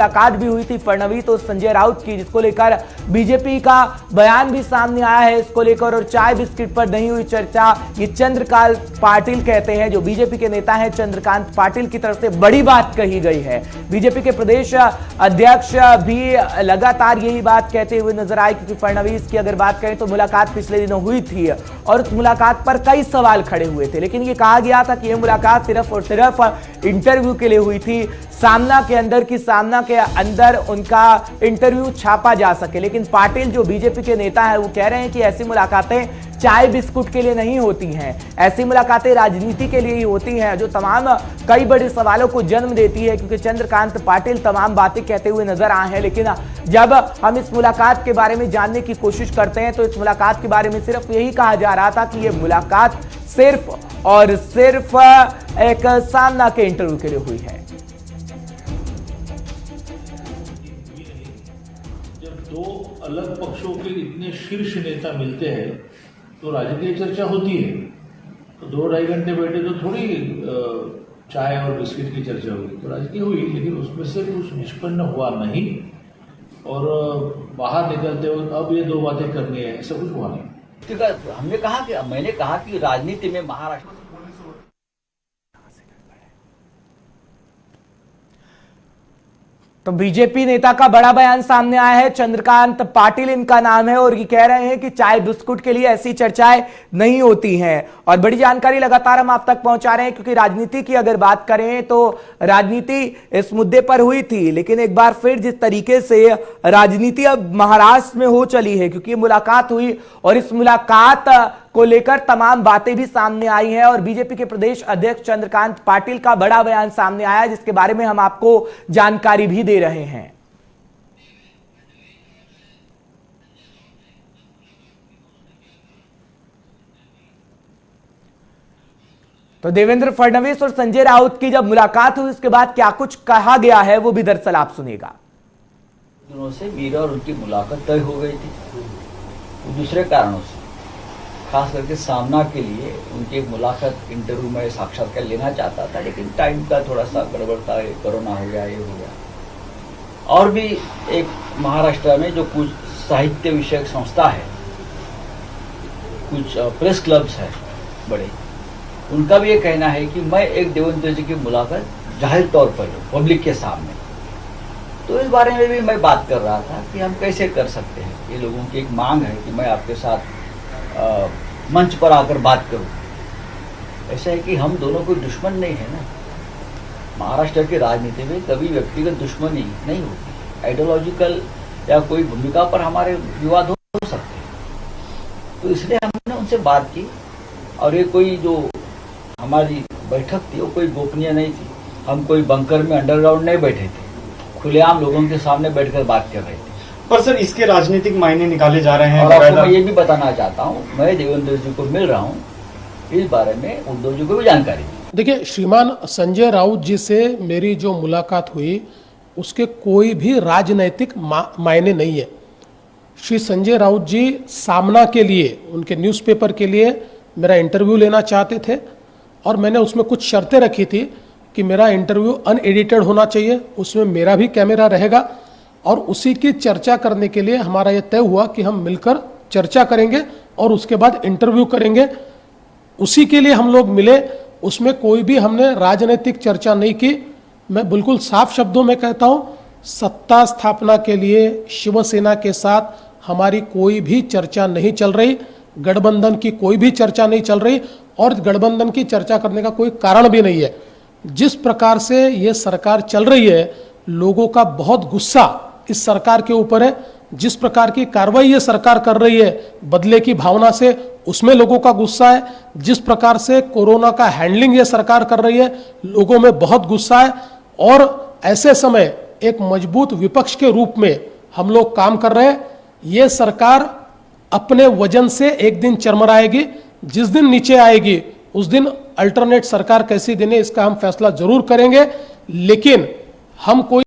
मुलाकात भी हुई थी फडणवीस और संजय राउत की, जिसको लेकर बीजेपी का बयान भी सामने आया है इसको लेकर। और चाय बिस्किट पर नहीं हुई चर्चा, ये चंद्रकांत पाटिल कहते हैं, जो बीजेपी के नेता हैं चंद्रकांत पाटिल की तरफ से बड़ी बात कही गई है। बीजेपी के प्रदेश अध्यक्ष भी लगातार यही बात कहते हुए नजर आए, क्योंकि फडणवीस की अगर बात करें तो मुलाकात पिछले दिनों हुई थी और उस मुलाकात पर कई सवाल खड़े हुए थे, लेकिन ये कहा गया था कि यह मुलाकात सिर्फ और सिर्फ इंटरव्यू के लिए हुई थी, सामना के अंदर उनका इंटरव्यू छापा जा सके। लेकिन पाटिल जो बीजेपी के नेता है वो कह रहे हैं कि ऐसी मुलाकातें चाय बिस्कुट के लिए नहीं होती हैं, ऐसी मुलाकातें राजनीति के लिए ही होती हैं, जो तमाम कई बड़े सवालों को जन्म देती है। क्योंकि चंद्रकांत पाटिल तमाम बातें कहते हुए नजर आए हैं, लेकिन जब हम इस मुलाकात के बारे में जानने की कोशिश करते हैं तो इस मुलाकात के बारे में सिर्फ यही कहा जा रहा था कि यह मुलाकात सिर्फ और सिर्फ एक सामना के इंटरव्यू के लिए हुई है। दो अलग पक्षों के इतने शीर्ष नेता मिलते हैं तो राजकीय चर्चा होती है। तो 2-2.5 घंटे बैठे तो थोड़ी चाय और बिस्किट की चर्चा हुई, तो राजकीय हुई, लेकिन उसमें से कुछ निष्पन्न हुआ नहीं। और बाहर निकलते हुए अब ये 2 बातें करनी है, ऐसा कुछ हुआ नहीं। मैंने कहा कि राजनीति में महाराष्ट्र तो बीजेपी नेता का बड़ा बयान सामने आया है, चंद्रकांत पाटिल इनका नाम है, और ये कह रहे हैं कि चाय बिस्कुट के लिए ऐसी चर्चाएं नहीं होती हैं। और बड़ी जानकारी लगातार हम आप तक पहुंचा रहे हैं, क्योंकि राजनीति की अगर बात करें तो राजनीति इस मुद्दे पर हुई थी, लेकिन एक बार फिर जिस तरीके से राजनीति अब महाराष्ट्र में हो चली है, क्योंकि मुलाकात हुई और इस मुलाकात को लेकर तमाम बातें भी सामने आई हैं। और बीजेपी के प्रदेश अध्यक्ष चंद्रकांत पाटिल का बड़ा बयान सामने आया, जिसके बारे में हम आपको जानकारी भी दे रहे हैं। तो देवेंद्र फडणवीस और संजय राउत की जब मुलाकात हुई उसके बाद क्या कुछ कहा गया है वो भी दरअसल आप सुनिएगा। दोनों से मेरा और उनकी मुलाकात तय हो गई थी, दूसरे कारणों से, खास करके सामना के लिए उनकी एक मुलाकात इंटरव्यू में साक्षात्कार लेना चाहता था, लेकिन टाइम का थोड़ा सा गड़बड़ था, कोरोना हो गया, ये हो गया। और भी एक महाराष्ट्र में जो कुछ साहित्य विषयक संस्था है, कुछ प्रेस क्लब्स है बड़े, उनका भी ये कहना है कि मैं एक देवेंद्र जी की मुलाकात जाहिर तौर पर पब्लिक के सामने, तो इस बारे में भी मैं बात कर रहा था कि हम कैसे कर सकते हैं। ये लोगों की एक मांग है कि मैं आपके साथ मंच पर आकर बात करूं। ऐसा है कि हम दोनों कोई दुश्मन नहीं है ना। महाराष्ट्र की राजनीति में कभी व्यक्तिगत दुश्मनी नहीं होती, आइडियोलॉजिकल या कोई भूमिका पर हमारे विवाद हो सकते हैं। तो इसलिए हमने उनसे बात की, और ये कोई जो हमारी बैठक थी वो कोई गोपनीय नहीं थी। हम कोई बंकर में अंडरग्राउंड नहीं बैठे थे, खुलेआम लोगों के सामने बैठकर बात कर रहे थे। पर सर इसके राजनीतिक मायने निकाले जा रहे हैं। और आपको मैं ये भी बताना चाहता हूँ, मैं देवेंद्र जी को मिल रहा हूँ, इस बारे में उद्धव जी को भी जानकारी दी। देखिए, श्रीमान संजय राउत जी से मेरी जो मुलाकात हुई उसके कोई भी राजनैतिक मायने नहीं है। श्री संजय राउत जी सामना के लिए, उनके न्यूज़पेपर के लिए मेरा इंटरव्यू लेना चाहते थे, और मैंने उसमें कुछ शर्तें रखी थी कि मेरा इंटरव्यू अनएडिटेड होना चाहिए, उसमें मेरा भी कैमरा रहेगा, और उसी की चर्चा करने के लिए हमारा यह तय हुआ कि हम मिलकर चर्चा करेंगे और उसके बाद इंटरव्यू करेंगे। उसी के लिए हम लोग मिले, उसमें कोई भी हमने राजनीतिक चर्चा नहीं की। मैं बिल्कुल साफ शब्दों में कहता हूं, सत्ता स्थापना के लिए शिवसेना के साथ हमारी कोई भी चर्चा नहीं चल रही, गठबंधन की कोई भी चर्चा नहीं चल रही, और गठबंधन की चर्चा करने का कोई कारण भी नहीं है। जिस प्रकार से ये सरकार चल रही है, लोगों का बहुत गुस्सा इस सरकार के ऊपर है। जिस प्रकार की कार्रवाई ये सरकार कर रही है बदले की भावना से, उसमें लोगों का गुस्सा है। जिस प्रकार से कोरोना का हैंडलिंग ये सरकार कर रही है, लोगों में बहुत गुस्सा है। और ऐसे समय एक मजबूत विपक्ष के रूप में हम लोग काम कर रहे हैं। ये सरकार अपने वजन से एक दिन चरमराएगी, जिस दिन नीचे आएगी उस दिन अल्टरनेट सरकार कैसी देने इसका हम फैसला जरूर करेंगे, लेकिन हम कोई